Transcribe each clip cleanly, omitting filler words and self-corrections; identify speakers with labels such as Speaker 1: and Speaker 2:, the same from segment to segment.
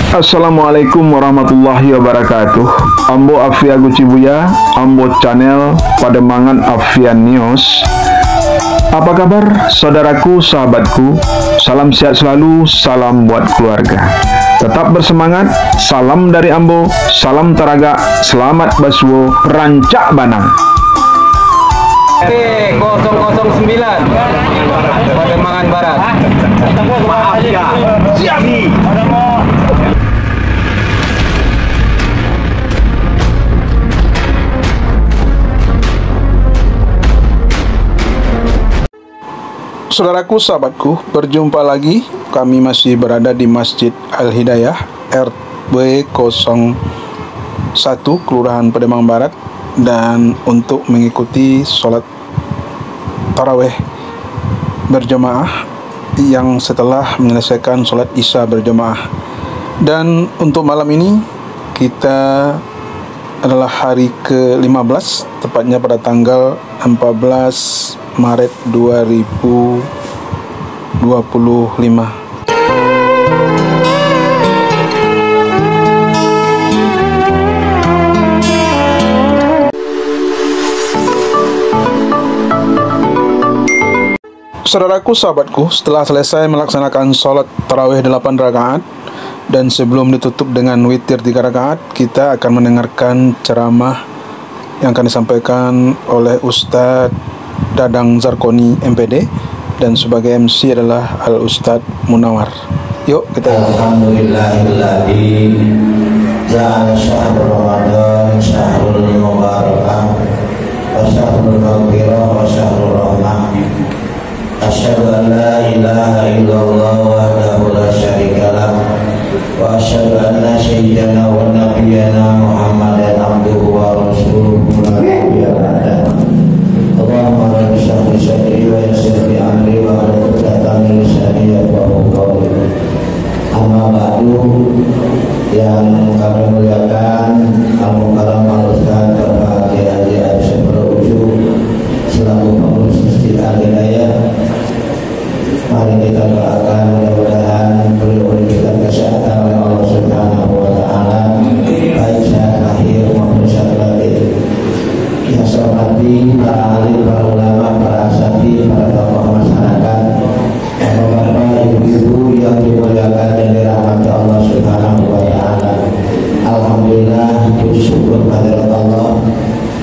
Speaker 1: Assalamualaikum warahmatullahi wabarakatuh. Ambo Afia Gucibuya, Ambo Channel Pademangan Afian News. Apa kabar saudaraku, sahabatku? Salam sehat selalu, salam buat keluarga. Tetap bersemangat, salam dari Ambo, salam Taraga, selamat Baswo, Rancak Banang.
Speaker 2: 009 Pademangan Barat. Maaf ya. Siap.
Speaker 3: Saudaraku, sahabatku, berjumpa lagi. Kami masih berada di Masjid Al-Hidayah RW 01 Kelurahan Pademangan Barat, dan untuk mengikuti sholat tarawih berjamaah yang setelah menyelesaikan sholat isya berjamaah. Dan untuk malam ini kita adalah hari ke-15, tepatnya pada tanggal 14 Maret 2025. Saudaraku, sahabatku, setelah selesai melaksanakan sholat tarawih 8 rakaat dan sebelum ditutup dengan witir 3 rakaat, kita akan mendengarkan ceramah yang akan disampaikan oleh Ustadz Dadang Zarkoni MPD, dan sebagai MC adalah Al-Ustadz Munawar. Yuk kita.
Speaker 4: Alhamdulillahilladzi ja'ala syahrul Ramadan syahrul mubarakah wa syahrul maghfirah wa syahrul rahmah. Asyhadu an la ilaha illallah wahdahu la syarikalah wa asyhadu anna sayyidana wa nabiyyana Muhammadan abduhu wa rasuluhu la nabiyya ba'dahu. Allahumma rabbi shrah li sadri wa yassir li amri wa hlul 'uqdatam min lisani yafqahu qawli. Amma ba'du, yang kami muliakan Al-Mukarram Al-Ustadz Bapak Haji Absyafrul Ujub selaku pengurus Masjid Al-Hidayah. Mari kita doakan, mudah-mudahan beliau diberikan kesehatan oleh Allah Subhanahu wa Ta'ala, baik sehat lahir maupun sehat batin. Yang saya hormati para alim, para ulama, para asatidz, para tokoh masyarakat, bapak-bapak, ibu-ibu yang dimuliakan dan dirahmati Allah Subhanahu wa Ta'ala. Alhamdulillah, puji syukur kehadirat Allah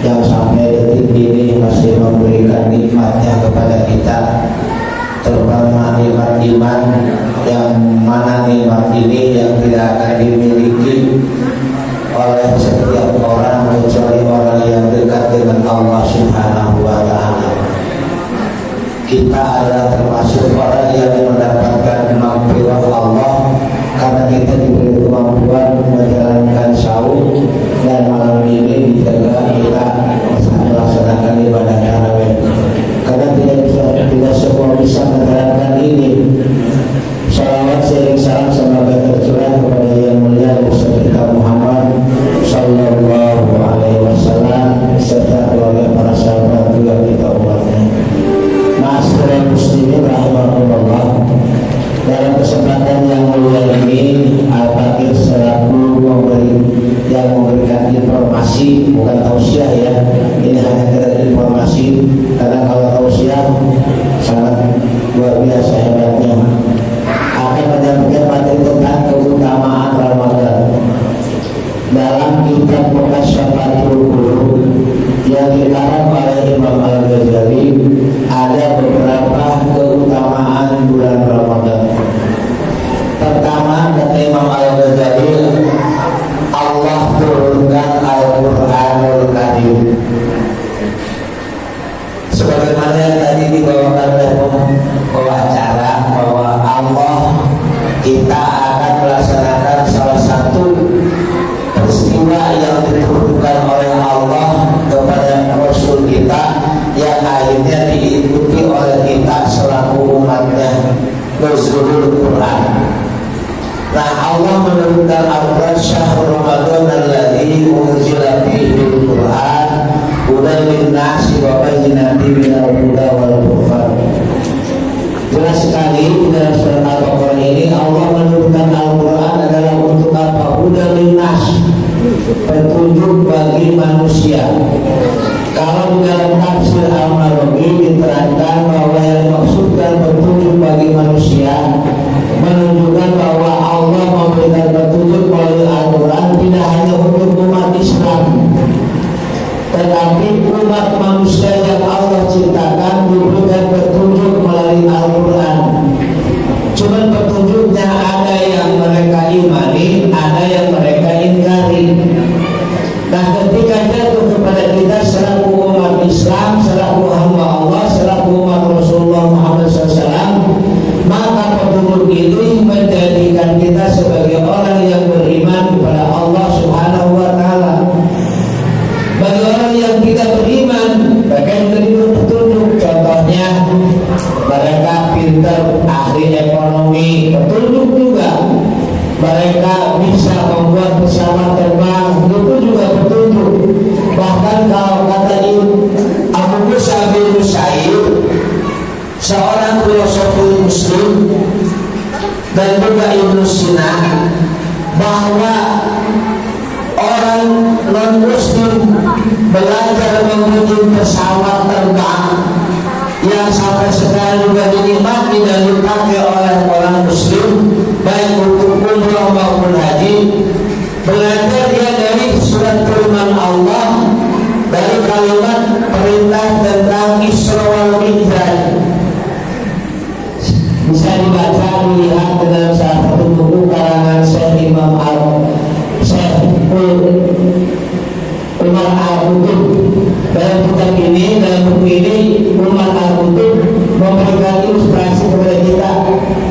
Speaker 4: yang sampai detik ini masih memberikan nikmatnya kepada kita, terutama nikmat iman, yang mana nikmat ini yang tidak akan dimiliki oleh setiap orang kecuali orang yang dekat dengan Allah Subhanahu wa Ta'ala. Kita adalah termasuk orang yang mendapatkan maghfirah Allah karena kita diberi kemampuan menjalankan saum, dan malam ini dijaga kita melaksanakan ibadah tarawih. Karena tidak semua bisa menjalankan ini. Salawat sering salam semoga tercurah kepada yang mulia Rasul kita Muhammad Sallallahu Alaihi Wasallam serta keluarga para sahabat juga kita umatnya. Ma'asyiral muslimin rahimakumullah. Dalam kesempatan yang mulia ini, Al-Fakir selaku yang memberikan informasi, bukan tausiah ya, ini hanya sekedar informasi, karena kalau tausiah sangat luar biasa hebatnya, akan menyampaikan materi tentang keutamaan Ramadan. Dalam kitab Muqasyafatul Qulub yang dikarang oleh Imam Al-Ghazali, ada beberapa keutamaan bulan Ramadan. Pertama, kata Imam Al-Ghazali, Allah turunkan Al-Quranul Karim. Sebagaimana yang tadi dibawakan oleh pembacara, bahwa Allah, kita akan melaksanakan salah satu peristiwa yang diturunkan oleh Allah kepada Rasul kita, yang akhirnya diikuti oleh kita selaku umatnya, Nuzulul Quran. Nah, Allah menurunkan Al-Quran, syahrul Ramadan alladzi unzila fihil Quran hudan lin-nasi wa bayyinatin minal huda wal furqan. Jelas sekali dalam surat Al-Baqarah ini Allah menurunkan Al-Quran adalah untuk bagi manusia. Kalau di dalam tafsir Al-Maghribi diterangkan bahwa yang maksudkan petunjuk bagi manusia menunjukkan bahwa Allah memberikan petunjuk melalui Al-Quran tidak hanya untuk umat Islam, tetapi umat manusia yang Allah ciptakan diberikan petunjuk melalui Al-Quran. Cuman petunjuknya ada yang mereka imani, ada yang mereka ingkari. Nah, ketika jatuh kepada kita selaku umat Islam, selaku hamba Allah, selaku umat Rasulullah Muhammad SAW, maka petunjuk itu menjadikan kita sebagai orang yang beriman kepada Allah Subhanahu wa Ta'ala. Bagi orang yang tidak beriman, mereka diberi petunjuk. Contohnya, mereka pintar, ahli ekonomi, petunjuk juga. Mereka bisa membuat pesawat terbang, itu juga petunjuk. Bahkan kalau kata Abu Musa bin Musayyib, seorang filosof Muslim, dan juga Ibnu Sina, bahwa orang non-Muslim belajar membuat pesawat terbang yang sampai sekarang juga dinikmati dan dipakai oleh orang Muslim, baik untuk umrah maupun haji. Belajar dia dari surat firman Allah, dari kalimat perintah tentang Isra wal Mi'raj. Bisa dibaca, dilihat dalam salah satu buku karangan Syekh Imam Syekh Umar Al-Qutub. Dalam kitab ini, dalam buku ini, Umar Al-Qutub memberikan ilustrasi kepada kita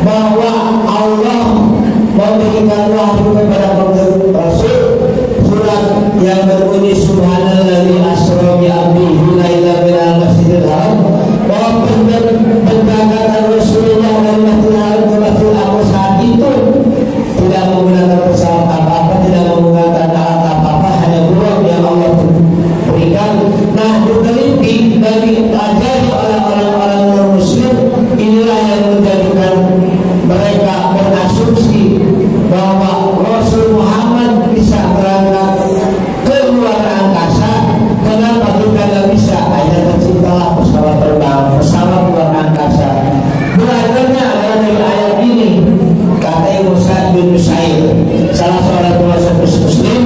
Speaker 4: bahwa Allah memberikan wahyu kepada Rasul, surat yang berbunyi Subhanalladzi asra bi 'abdihi laila minal masjidil haram, bahwa perjalanan Rasulullah dari Masjidil Haram ke Masjidil Aqsa saat itu tidak menggunakan pesawat apa-apa, tidak menggunakan alat apa-apa, hanya buruk yang Allah berikan. Nah, diteliti dan diajari oleh orang-orang non-Muslim, inilah yang menjadikan mereka berasumsi bahwa Rasul Muhammad bisa berangkat ke luar angkasa. Kenapa kita tidak bisa? Hanya terciptalah pesawat terbang, pesawat luar angkasa. Belajarnya adalah dari ayat ini, kata Ibnu Sa'id bin Musayyib, salah seorang filosof Muslim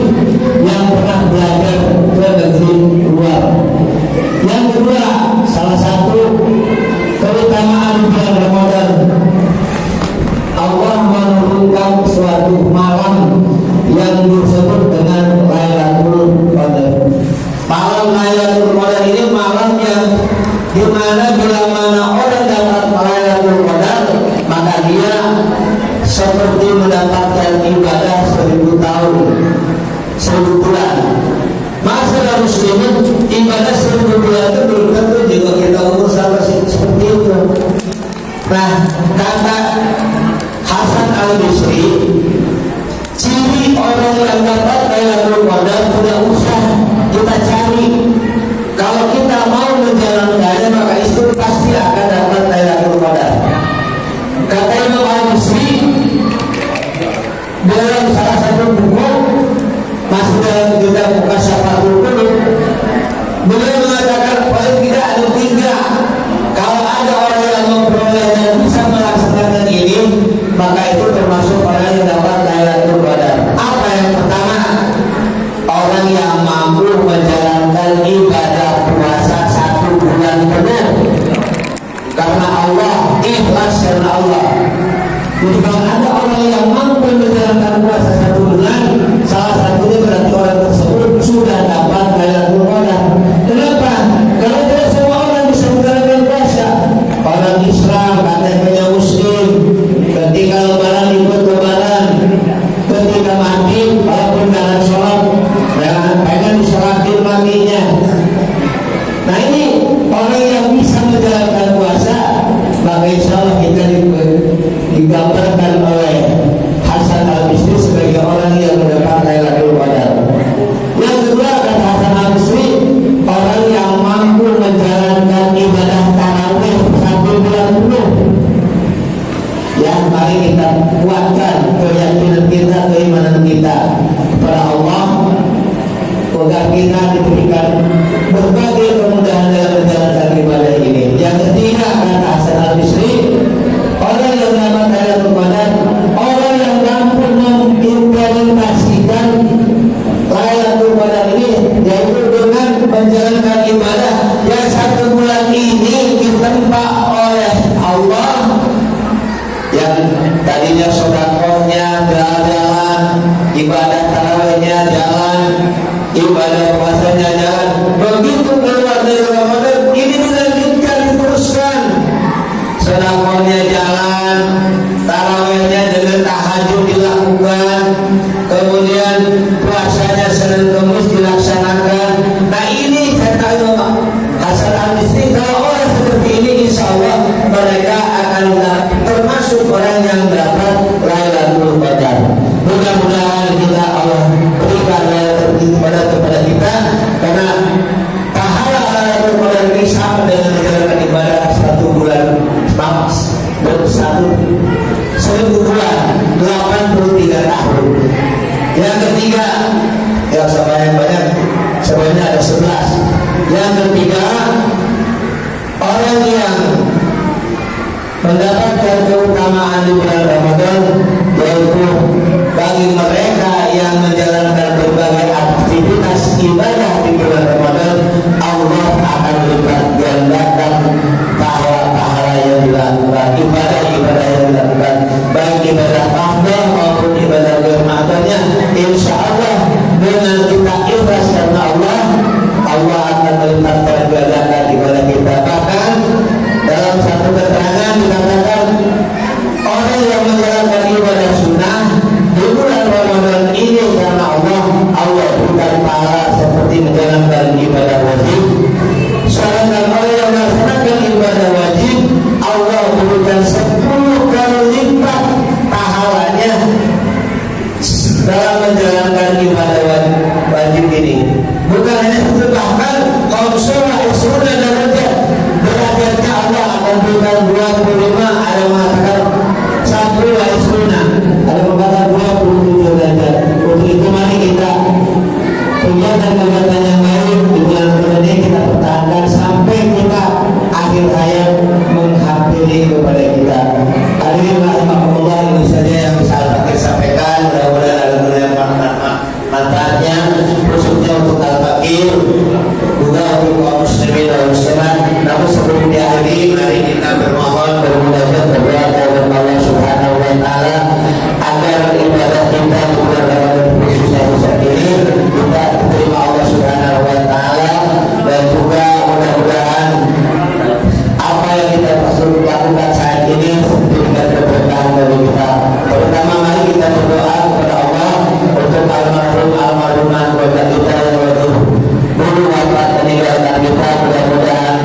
Speaker 4: yang pernah belajar ke negeri luar. Yang kedua, salah satu keutamaan bulan Ramadan, Allah menurunkan suatu malam yang disebut dengan Lailatul Qadar. Malam Lailatul Qadar ini malam yang dimana bila mana orang dapat Lailatul Qadar, maka dia seperti mendapatkan ibadah 1000 tahun, 1000 bulan. Masalah muslimin, ibadah 1000 bulan itu belum tentu juga kita umur sampai seperti itu. Nah, kata Hasan Al-Bisri, ciri orang yang dapat Lailatul Qadar tidak usah kita cari. Kalau kita mau menjalankannya, maka itu pasti akan dapat Lailatul Qadar. Kata Imam Al-Bisri dalam salah satu buku, masih dalam kitab Muqasyafatul Qulub, beliau mengatakan paling tidak ada 3. Kalau ada orang yang memperoleh dan bisa melaksanakan ini, maka itu termasuk orang yang dapat Lailatul Qadar. Apa yang pertama? Orang yang mampu menjalankan ibadah puasa 1 bulan penuh karena Allah, ikhlas karena Allah. Jadi kalau ada orang yang mampu menjalankan puasa 1 bulan, salah satunya berarti orang tersebut sudah dapat Lailatul Qadar. Kenapa? Kalau tidak semua orang bisa menjalankan puasa. Orang Islam, katanya Muslim, ketika lebaran ikut lebaran, ketika mati walaupun dalam sholat, pengen disolatin matinya. Nah, ini orang yang bisa menjalankan puasa, maka insya Allah kita digambarkan oleh Hasan Al-Bisri sebagai jalan, ibadah tarawihnya jalan, ibadah puasanya jalan. Begitu keluar dari Ramadan, ini dilanjutkan, diteruskan. Sedekahnya jalan, tarawihnya dengan tahajud dilakukan, kemudian puasanya Senin Kamis dilaksanakan. Nah ini kata Hasan Al-Basri, kalau orang seperti ini insya Allah mereka akan termasuk orang yang dapat Lailatul Qadar. Mudah-mudahan kita Allah berikan Lailatul Qadar kepada kita, karena pahala Lailatul Qadar ini sama dengan menjalankan ibadah 1 bulan mamas dan 1 bulan 83 tahun. Yang ketiga, yang sebanyak-banyak sebenarnya ada 11. Yang ketiga, orang yang mendapatkan keutamaan di bulan Ramadan, yaitu bagi mereka yang menjalankan berbagai aktivitas ibadah di bulan Ramadan, Allah akan melipat gandakan pahala-pahala yang dilakukan, ibadah-ibadah yang dilakukan, baik ibadah mahdoh maupun ibadah bermaknanya. Insya Allah dengan kita ikhlas karena Allah, Allah akan melipatkan gandakan ibadah kita. Bahkan dalam satu keterangan dikatakan, orang yang menjalankan ibadah sunnah di bulan Ramadan ini karena Allah, Allah bukan pahala seperti menjalankan ibadah wajib. Sedangkan orang yang melaksanakan ibadah wajib, Allah berikan 10 kali lipat pahalanya dalam menjalankan ibadah wajib ini. Bukan hanya itu, bahkan kaum sholat surga derajatnya Allah akan berikan 25. Ada mengatakan 1 sunnah, ada mengatakan 27 derajat. Untuk itu mari kita kegiatan-kegiatan yang baik di bulan Ramadan ini kita pertahankan sampai kita akhir hayat menghampiri kepada kita. Hadirin rahimakumullah, ini saja yang bisa saya sampaikan. Mudah-mudahan ada manfaatnya, khususnya untuk al-fakir, juga untuk kaum muslimin dan muslimat. Namun sebelum diakhiri, mari kita bermohon, bermunajat, berdoa kepada Allah Subhanahu wa Ta'ala agar ibadah kita di bulan Ramadan khususnya saat ini kita diterima Allah Subhanahu wa Ta'ala, dan juga mudah-mudahan apa yang kita lakukan saat ini memberikan keberkahan bagi kita. Pertama, mari kita berdoa kepada Allah untuk almarhumah keluarga kita yang dulu wafat meninggalkan kita. Mudah-mudahan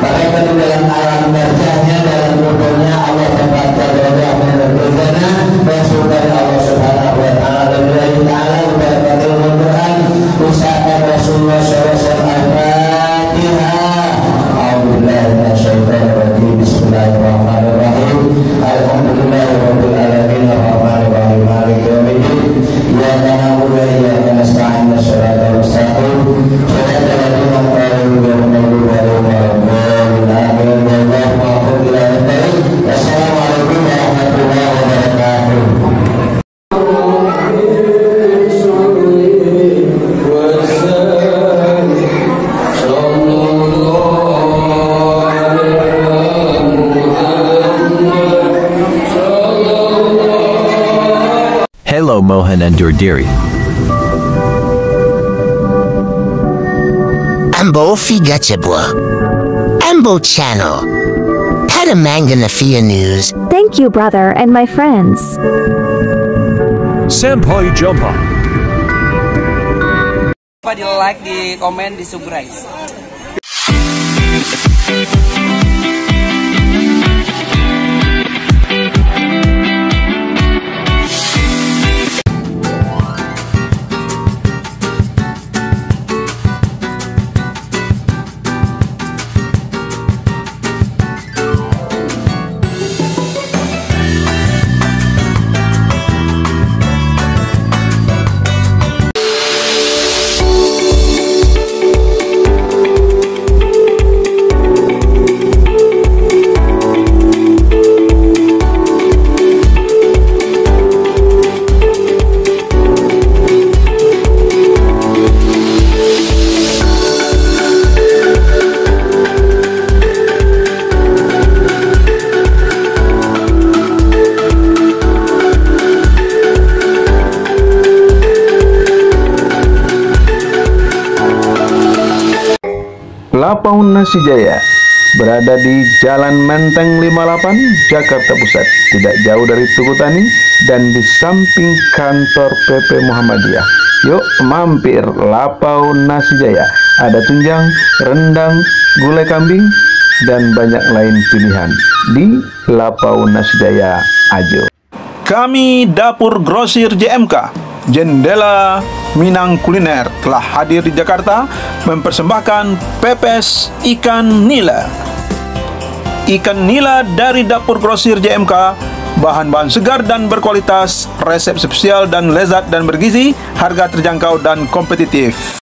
Speaker 4: mereka di dalam alam barzahnya, dalam kuburnya Allah tempatkan derajat berjana dan surga Allah Subhanahu wa Ta'ala. Dan billahi ta'ala mudah-mudahan Al-Quran usahakan Rasulullah SAW. Al-Fatihah. A'udzubillahi minasyaitonir rajim. Bismillahirrahmanirrahim. Alhamdulillahirabbil alamin arrahmanir rahim maliki yaumiddin. Iyyaka na'budu wa iyyaka nasta'in. Shiratal mustaqim. Shiratal ladzina an'amta 'alaihim ghairil maghdubi 'alaihim waladdallin. Wassalamualaikum warahmatullahi wabarakatuh.
Speaker 5: Hello Mohan and Durdiri.
Speaker 6: Ambo Figachebwa. Ambo Channel. Padamanganaphia News.
Speaker 7: Thank you, brother and my friends.
Speaker 5: Senpai Jumpa.
Speaker 8: Lupa di like, di komen, di subscribe.
Speaker 1: Lapaun Nasi Jaya berada di Jalan Menteng 58, Jakarta Pusat, tidak jauh dari Tugu Tani dan di samping kantor PP Muhammadiyah. Yuk mampir Lapaun Nasi Jaya. Ada tunjang, rendang, gulai kambing, dan banyak lain pilihan di Lapaun Nasi Jaya Ajo.
Speaker 3: Kami Dapur Grosir JMK, Jendela Minang Kuliner, telah hadir di Jakarta mempersembahkan pepes ikan nila. Ikan nila dari Dapur Grosir JMK, bahan-bahan segar dan berkualitas, resep spesial dan lezat dan bergizi, harga terjangkau dan kompetitif.